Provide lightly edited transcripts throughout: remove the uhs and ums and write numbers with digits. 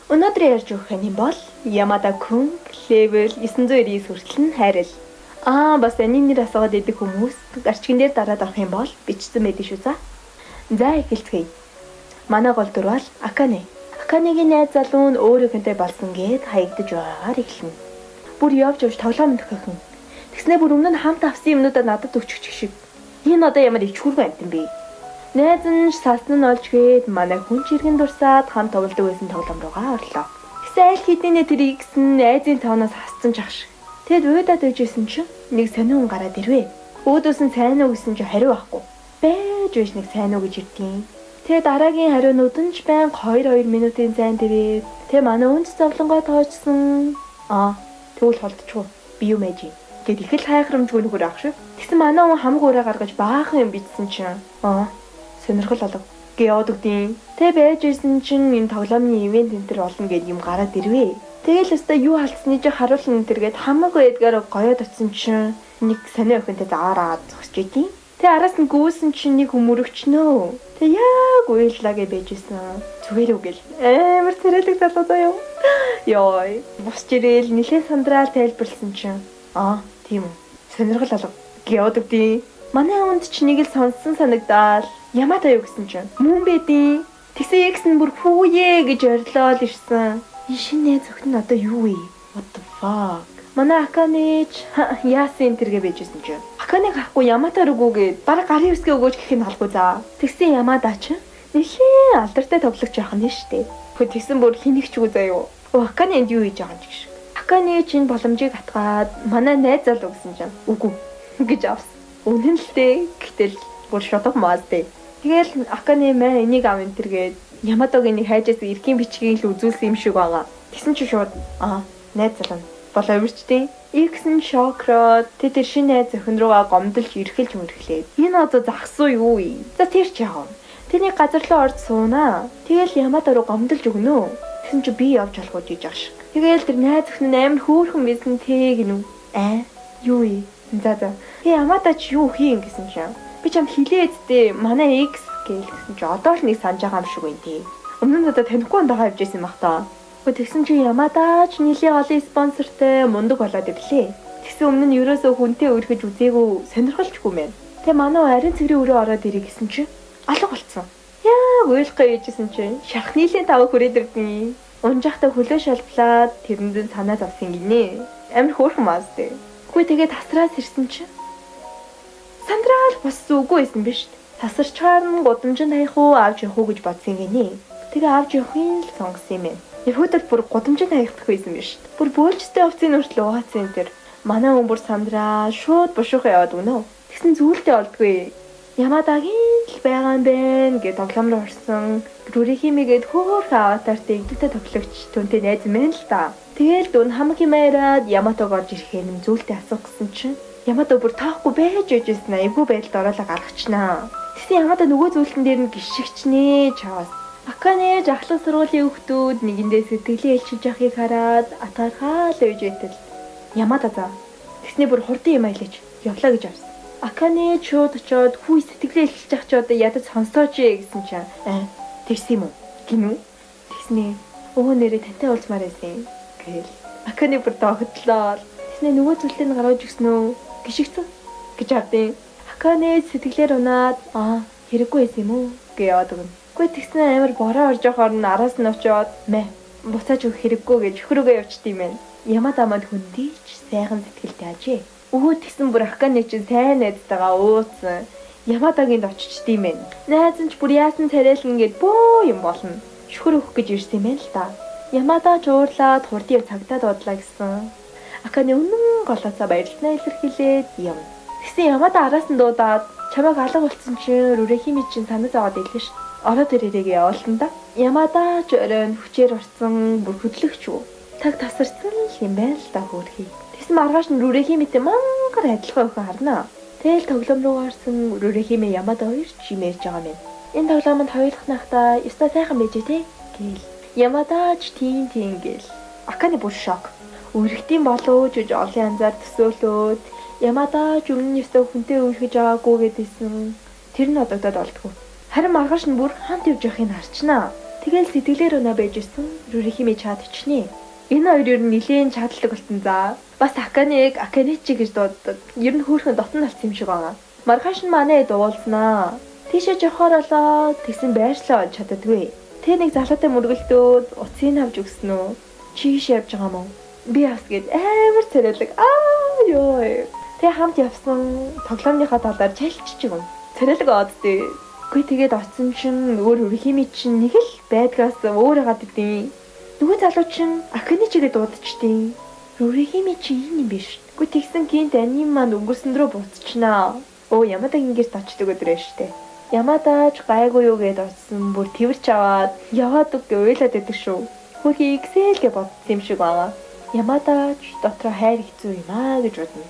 Өнөөдөр ярьж өгөх юм бол Ямада Kun level 999 хүртэл нь хайрал. Бас энэ нэр асуугаад идэх хүмүүс арчгин дээр дараад авах юм бол бичсэн байдаг шүү за. За эхэлцгээе. Манай гол дүр бол Акане. Аканегийн найз залуу нь өөрийнхөнтэй болсон гээд хаягдж байгаагаар эхэлнэ. Бүр явж тоглоом нөхөхөн. Тэгснээ бүр өмнө нь хамт авсан юмнуудаа надад өччих шиг. Энэ одоо ямар ичхүргүй амт юм бэ? Найз нь сасан нь олж гээд манай хүн чиргэн дурсаад хамт тоглодог байсан тоглоом руугаа орлоо. Тэгсэн аль хэдийнэ тэрийг гисэн найзын тоноос хасцсан ч ах шиг. Тэгэд уйдаад үйжсэн чинь нэг сонин хүн гараад ирвэ. Өөдөөс нь сайн уу гэсэн чинь хариу байхгүй. Байж биш нэг сайн уу гэж ирдیں۔ Тэгээ дараагийн хариунууд нь ч байн 2 минутын зайн дээрээ тэг манай үнц зовлонгоо тоочсон. Тэгвэл холдчихгүй. Би юу мэж юм. Гэт их л хайхрамжгүй нөхөр ах шиг. Тэгсэн манай хүн хамаг ураа гаргаж баахан юм бичсэн чинь сонирхол олог гээ яваад өгдیں۔ Тэг байж исэн чинь энэ тоглоомны ивент энтер болно гэд юм гараад ирвэ. Тэгэл өстой юу алдсны чи харуулна энтергээд хамаг эдгээр гоёод очсон чинь нэг сонио охинтой заараад зогсож идэв. Тэг араас нь гүйсэн чинь нэг хүмүүрвчнөө. Тэг яг уйлаагээ байжсэн. Зүгээр үг гэл. Амар царайлаг залуу заяа. Йой. Босч ирэл нилээ сандраал тайлбарлсан чинь. Тийм үү. Сонирхол алга. Яваад өгдیں۔ Манай хүнд ч нэг л сонссон санагдаад Ямада юу гэсэн чинь мөн бэдیں۔ Тэгсэн X нь бүр хүүе гэж орилоод ирсэн. Шинэ зөвхөн одоо юу вэ? What the fuck? Манай Аканеч яасан тэргээ байжсэн чинь. Аканег хахгүй Ямада руугүйгээд бараг гарын үсгээ өгөөж гэхин халгүй за. Тэгсэн Ямада ч нэлээ алдартай тоглогч яах нь штэ. Хөө тэгсэн бүр хинэгч үү заяа. Акане энд юу хийж байгаа юм гэж. Акане чинь боломжийг хатгаад манай найз залуу гэсэн чинь үгүй гэж авсан. Үнэн л дээ. Гэтэл бүр шотог маастэй. Тэгэл Акане мэ энийг ав энэ тэргээд Ямадагийн нэг хайжээс эрхийн бичгийг л үзүүлсэн юм шиг байгаа. Тэгсэн чи шууд найз залуу болоо өвөрчтэй. X-н шокроод тэр шинэ найз охин руугаа гомдолж ирэхэлж мөрхлээд. Энэ одоо захсуу юу вэ? За тэр ч яав. Тэрний газар руу орж суунаа. Тэгэл Ямада руу гомдолж өгнө. Тэгсэн чи би явж алах гэж ах шиг. Тэгэл тэр найз охин нь амар хөөрхөн байсан тэг гинүү. Юу вэ? За. Ямада ч юу хийн гэсэн чинь. Би чам хилээдтэй манай X гэлсэн чи одоо л нэг санаж байгаа юм шиг байна тий. Өмнө нь одоо танихгүй ондоо хавж ирсэн баг таа. Тэгсэн чи Ямада ч нилийн олон спонсортой мундаг болоод ирлээ. Тэгсэн өмнө нь ерөөсөө хүнтэй өргөж үзээгүй сонирхолчгүй мэн. Тэгээ манай ариун цэгрийн өрөө ороод ирээ гэсэн чи алга болцсон. Яг уйлахгүй ээжсэн чи шарх нилийн тавыг хүрээд ирдیں۔ Унжахтаа хөлөө шалблаад тэрэндээ санаа зовсон гинэ. Амар хөөрхөн маастэй. Тэгээд тасраас ирсэн чи Сандраал боссон үгүй байсан биз дээ. Тасарчаар нь гудамжинд хаях уу авч явах уу гэж бодсон гинэ. Тэгээ авч явахын л сонгосон юм байна. Ерөөдөл бүр гудамжинд хаягдах байсан биз дээ. Бүр бөөлжтэй овцын хүртэл угаацсан тэр. Манай хүн бүр Сандраа шууд бушуухаа яваад өгнө. Тэгсэн зүйлтэй олдгүй. Ямадагийн л байгаа юм байна гэж тоглоом руу орсон. Рүрихимигээд хөөхөн аватартай игдэлтэй тоглогч түнтэй найз мэн л та. Тэгэл дүн хамаг хэмээрээд Яматог орж ирэхээр нэм зүйлтэй асуух гэсэн чинь Ямада бүр таахгүй байж ээжсэн айгүй байдалд ороолаа гаргачнаа. Тэгсэн Ямада нөгөө зүйлтэн дээр нь гიშгчнээ чаваас. Акане жахлах сургуулийн хүүхдүүд нэгэндээ сэтгэлээ илчилж явахыг хараад атаархаа л үйж байтал. Ямада за. Тэгснээ бүр хурдан юм айлж явлаа гэж авсан. Акане чууд очоод хүй сэтгэлээ илчилж явах чи одоо ядаж сонсооч гэсэн чинь тэгсэн юм уу? Гинүү. Тэгснээ нэрээ тантай уулзмаар байсан. Гэл. Акане бүр догтлоо. Тэгснээ нөгөө зүйлтэн гаргаж өгсөн үү? Гიშгцэн гэж авдیں۔ Акане сэтгэлээр унаад хэрэггүй байсан юм уу гэж яваад өгнө. Гэхдээ тэгснэ амар бороо орж явахаар нь араас нь очоод буцааж өгөх хэрэггүй гэж хөрөөгөө явчдээ юм байна. Ямада манд хөндийч сайхан сэтгэлтэй ажээ. Тэгсэн бүр Акане чинь сайн найзтайгаа ууцсан. Ямадагийн очичдээ юм байна. Найз нь ч бүр яасан царайлна гэд бөө юм болно. Шүхэр өгөх гэж ирсэн юм байна л та. Ямада ч уурлаад хурдын цагтаа дуудлаа гэсэн. Акане үнэн голоосаа баярлалаа илэрхийлээд юм. Тэгсэн Ямада араас нь дуудаад чамайг алга болсон чинь Рүрихими чинь санаа зовоод ирлээ ш. Ороод ирээрээ явуулсан да. Ямада ч оройн хүчээр орсон бүр хөдлөгч үү. Таг тасарсан юм байна л да хөөрхий. Тэгсэн маргааш нь Рүрихимитэй мангар адилхан өхөн харнаа. Тэгэл тоглоом руу гарсан Рүрихими Ямада хоёр ч юм ярьж байгаа юм. Энэ тоглоомд хоёулах нахта ёстой сайхан байжээ те гэл. Ямада ч тийм гэл. Акане бүр шок. Үргэлтийн болов гэж олон янзаар төсөөлөөд Ямада ч өмнө нь өстө хүнтэй үргэж байгаагүй гэдээсэн. Тэр нь одогдоод олдгоо. Харин маргааш нь бүр хамт явж явахыг харчнаа. Тэгэл сэтгэлээр өнөө байж исэн Рүрихими чадчихнэ. Энэ хоёр ер нь нэлийн чадлагдаг болсон за. Бас Аканечи гэж дууддаг. Ер нь хөөрхөн дотн болсон юм шиг байна. Маргааш нь манай дуулснаа. Тийшээ жохоор олоо тэгсэн байршлаа олж чаддаггүй. Тэ нэг залуутай мөргөлдөөд уцыг авч өгсөн үү? Чийш явж байгаа мó. Би бас гээд амар царайлаг. Ёо. Тэ хамт явсан тоглоомныхаа талаар чалчиж юм. Царайлаг оддээ. Гүй тэгээд оцсон чинь өөр Рүрихими чинь нэг л байдгаас өөр хагаад идэв. Нөгөө залуу чинь Аканечигээ дуудчихдیں۔ Рүрихими чи энэ юм биш. Гүй тэгсэн гинт аним маань өнгөрсөн дрөө буцчихнаа. Ямадагийн гэрт очдөг өдрөө штэ. Ямадаач гайгүй юу гэд очсон бүр тэрч аваад яваад үг уйлаад байдаг шүү. Хөрхи Excel-гээ бодсон юм шиг байна. Ямадаач дотроо хайр хэцүү юм гэж бодно.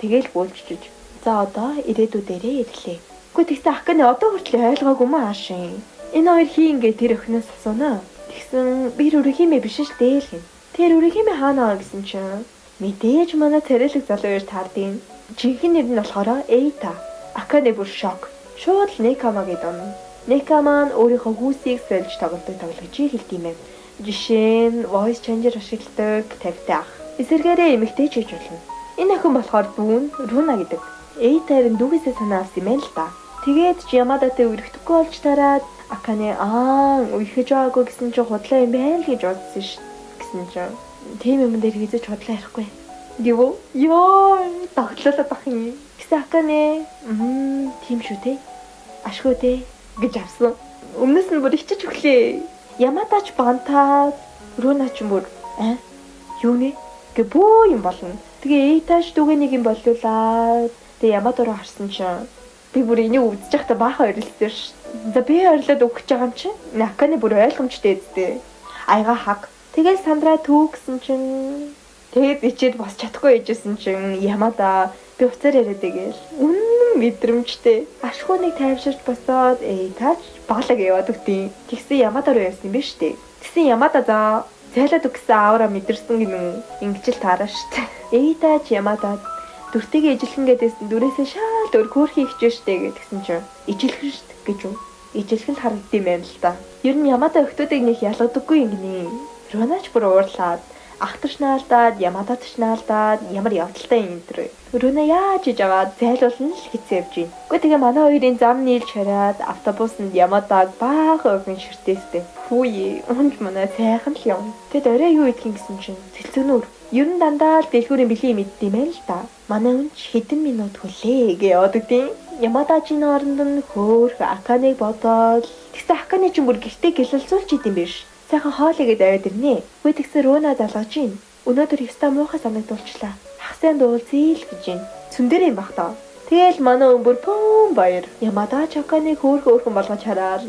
Тэгэл бөөлжчих. За одоо ирээдүйдээрээ ирлээ. Гүй тэгсэн Акане одоо хүртэл ойлгоогүй маа шин. Энэ хоёр хийнгээ тэр өхнөөс асуунаа. Тэгсэн би Рүрихими биш ш дээ л гин. Тэр Рүрихими хаана гэсэн чинь мэдээж манай царайлаг залуу хоёр таардیں۔ Жинхэнэ нэр нь болохоор Эйта. Акане бүр шок. Шууд Некама гэдэг юм. Некама нь өөрийнхөө хүүсийг сольж тоглодог тоглогчийг хэлдэг юм. Жишээ нь voice changer ашигладаг тавтай ах. Эсэргээрээ эмэгтэй ч гэж болно. Энэ охин болохоор дүүн Руна гэдэг. Эйтаар нь дүүгээсээ санаа авсан юм л да. Тэгээд Ямадатай өргөдөхгүй болж тараад Акане үехэж байгаагүй гэсэн чинь худлаа юм байна л гэж бодсон ш. Гэсэн чинь тийм юм дээр хийж худлаа ярихгүй. Гэвөө ёо тогтлолоод ах юм. Гэсэн Акане тийм шүү те. Ашгүй те гэж авсан. Өмнөөс нь бүр ичиж өглөө. Ямадаач бантаа Руна ч бүр юу нэ гэбөө юм болно. Тэгээ Эйташ дүүгээ нэг юм боллуулаад тэгээ Ямада руу харсан чинь би бүр энийг үзэж байхдаа баахан орилсон ш. За би орилоод өгч байгаа юм чинь Акане бүр ойлгомжтой эзтэй. Аяга хаг. Тэгэл Сандра түүгсэн чинь тэгээд ичээд бос чадахгүй ээжсэн чинь Ямада би уцаар яриад гээл. Үнэн мэдрэмжтэй. Ашгүй нэг тайвширч босоод Эйташ баглаг яваад өгтий. Тэгсэн Ямада руу явсан юм биш үү? Тэгсэн Ямада за зайлаад өгсөн аавра мэдэрсэн гинү. Ингэж л таараа штэ. Эйтаж Ямада дүртэйгээ ижилхэн гэдээсэн дүрээсээ шал өөр хөөрхий ихж штэ гэдгсэн чинь ижилхэн штэ гэж юу? Ижилхэн харагдсан юм байна л да. Ер нь Ямада өхтөдийг нэг ялгадаггүй юм гинэ. Рунач бүр уурлаад ахтарч наалдаад Ямадад ч наалдаад ямар явдалтай юм энэ. Руна яаж иж аваад зайлуулна л хэцүү явж байна. Гэхдээ тэгээ манай хоёрын зам нийлж хараад автобусанд Ямадаг баахан өвгөн ширтээстэй. Хүү унж манай сайхан л юм. Тэгэд орой юу идэх гэсэн чинь цэлцөнөр. Ер нь дандаа л дэлгүүрийн бэлгийн мэддэм байл л да. Манай үнч хэдэн минут хүлээ гээ явдагтیں۔ Ямадажийн оронд нь хөөх Аканыг бодоод тэгсэн Аканы ч бүр гэртээ гэлэлцүүлж идэм биш. Сайхан хоолыгээд аваад ирнэ. Үгүй тэгсэн Руна залгаж ийн. Өнөөдөр ёстой муухай санагдуулчлаа. Хассайн дуулзъя л гэж юм. Цүн дээр юм бах та. Тэгэл манай өмбөр пүүн баяр. Ямада Аканыг хөөрхөн болгож хараад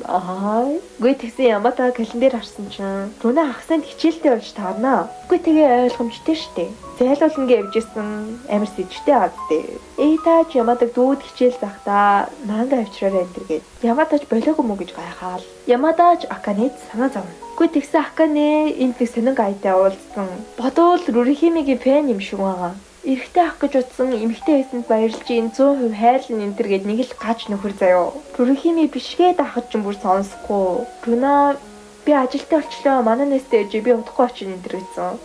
үгүй тэгсэн Ямада календар харсан чинь Руна хасанд хичээлтэй болж таарнаа. Үгүй тэгээ ойлгомжтой штэ. Зайлуулна гэж явжсэн амар сэжигтэй аадтэй. Эйтаж Ямадаг дүүд хичээл захтаа манга авчраарай энэ гээд. Ямадаж болоогүй мүү гэж гайхаал. Ямадаж Аканэд санаа зовно. Үгүй тэгсэн Акане энд нэг сонин гайтай уулзсан. Бодвол Рүрихимигийн фэн юм шиг байгаа. Эрэгтэй ах гэж утсан эмэгтэй байсанд баярлж ин 100% хайрлан энэ төр гээд нэг л гаж нөхөр заяо. Рүрихими бишгээд ахад ч бүр сонсохгүй. Руна би ажилтаа олчлоо манай нэстэй ээж би удахгүй очих энэ төр гэсэн.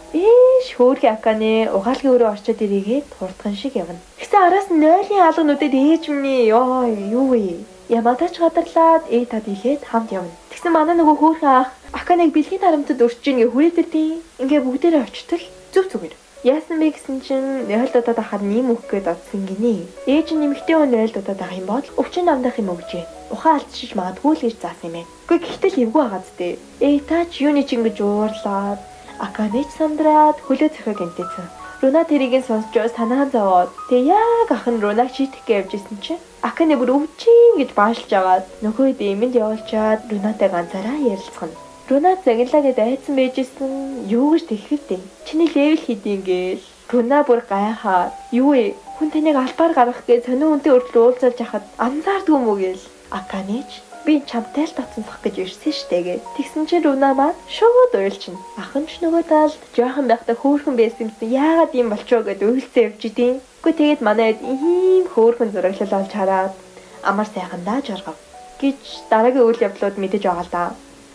Хөөрхи Акане угаалгийн өрөө орчод ирээгээд хурдхан шиг явна. Тэгсэн араас нь нойлын алга нүдэд ээж минь ёо юу вэ? Ямадач гадарлаад тад илээд хамт явна. Тэгсэн манай нөгөө хөөрхи ах Аканыг бэлгийн тарамтад өрчиж ингээ хүрээдэртий. Ингээ бүгдээрээ очтол зүг. Яасан бэ гэсэн чинь 0 дудаад ахад нэм өгөх гээд одсон гинэ. Ээж нь нэмэгтэй хүн 0 дудаад ах юм бол өвчин намдах юм өгчээ. Ухаан алдчихж магадгүй л гэж заасан юм ээ. Гэхдээ гэхдээ эвгүй хагаад тээ. Таач юуны ч ингэж уурлаад Аканеч сандраад хөлөө зөхөө гэнтэйсэн. Руна тэрийг сонсч санаа зовоод тэг яг ах нь Рунаг шийтгэх гэж явжсэн чинь Акане бүр өвчин гэж баашилж аваад нөхөд эмэнд явуулчаад Рунатай ганцаараа ярилцсан. Руна загналаа гэд айцсан байжсэн юу гэж тэгэхвдээ. Чиний левел хийдин гээл. Руна бүр гайхаад юу вэ? Хүн таныг албаар гаргах гэж сонин хүнтэй өртөл уулзалж яхад анзаардгүй мүү гээл. Аканеч би чамтай л татсансах гэж ирсэн штэ гээ. Тэгсэн чинь Руна маань шууд уйлчин. Ахын ч нөгөө талд жоохон байхдаа хөөрхөн байсан юмсан яагаад юм болчихоо гэд уйлцсан явж идэв. Үгүй тэгээд манайд ийм хөөрхөн зураглал олж хараад амар сайхандаа жаргав гэж дараагийн үйл явдлууд мэдэж байгаа л да.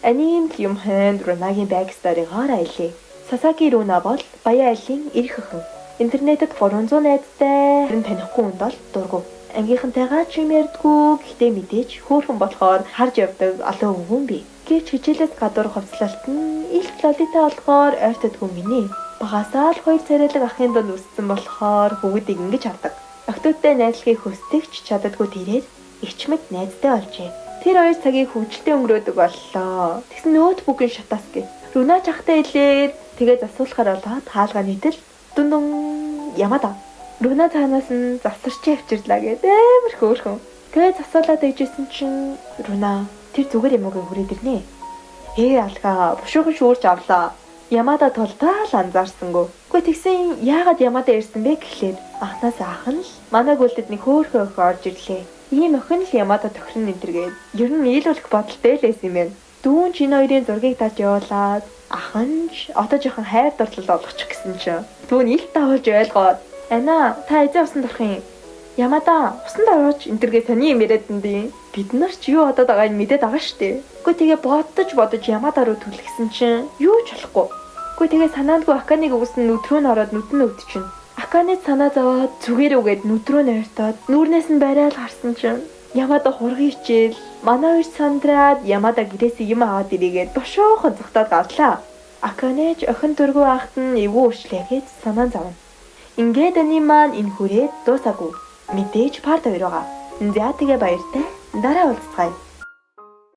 Анийн юм хэнд Рунагийн backstory-гаар аялье. Сасаки Руна бол баян айлын эрх охин. Интернетэд 300 найзтай харин танихгүй хүнд бол дургу. Ангийнхантайгаа ч юм ярьдгүй гэхдээ мэдээж хөөрхөн болохоор харж явдаг олон өвгөн бий. Гэвч хичээлээс гадуур хувцлалт нь илт лолита болохоор ойртодгүй миний. Багасаа л 2 царайлаг ахын донд үссэн болохоор бүгдийг ингэж хардаг. Охтуудтай найзлахыг хүсдэгч чаддаггүй тэрээр ичмэд найзтай болжээ. Тэр 2 цагийг хөвгөлтэй өнгөрөөдөг боллоо. Тэгсэн ноутбукын шатаас гээ. Руна чахтай илээд тэгээд засуулахаар болоод хаалгаа нийтэл дүндүн Ямада. Руна цаанаас нь засарч авчирлаа гэдэг амар хөөрхөн. Тэгээд засуулаад ээжсэн чинь Руна тэр зүгээр юм уу хүрээд ирнэ. Алгаа бушуухан шүүрч авлаа. Ямада тултаа л анзаарсангүй. Гэхдээ тэгсэн яагаад Ямада ирсэн бэ гэхлээр анхнаас ах нь л манай гүйлтэд нэг хөөрхөн охин орж ирлээ. Ийм охин л Ямада тохирно энтергээд ер нь нийлүүлэх бодолтой л байсан юм байна. Дүүн чинь хоёрын зургийг тааж явуулаад ах нь одоо жоохон хайр дурлал олгочих гэсэн чинь дүүн илт тавуулж ойлгоод "Ана, та эзэн усанд орох юм. Ямада, усанд орооч" энтергээ сони юм яриад энэ. Бид нар ч юу одоод байгааг мэдээд байгаа штэ. Гэхдээ тэгээ бодож Ямада руу түлхсэн чинь юу ч болохгүй. Гэхдээ тэгээ санаандгүй Аканыг өгсөн нүдрөө нь ороод нүдэн өвдчихнэ. Аканы санаа зовоод зүгээр үгээд нүдрөө нь ойртоод нүүрнээс нь барайл харсан чинь Ямада хургын хичээл манай хоёр сандраад Ямада гэрээсээ юм аваад ирээгээд бошоохон зүгтаад гарлаа. Аканеж охин дөрвөө ахт нь эвгүй өшлээгээд санаа зовно. Ингээд ани маань энэ хүрээд дуусаагүй. Мэдээж парт хоёр байгаа. За тэгээ баяртай. Дараа уулзцгаая.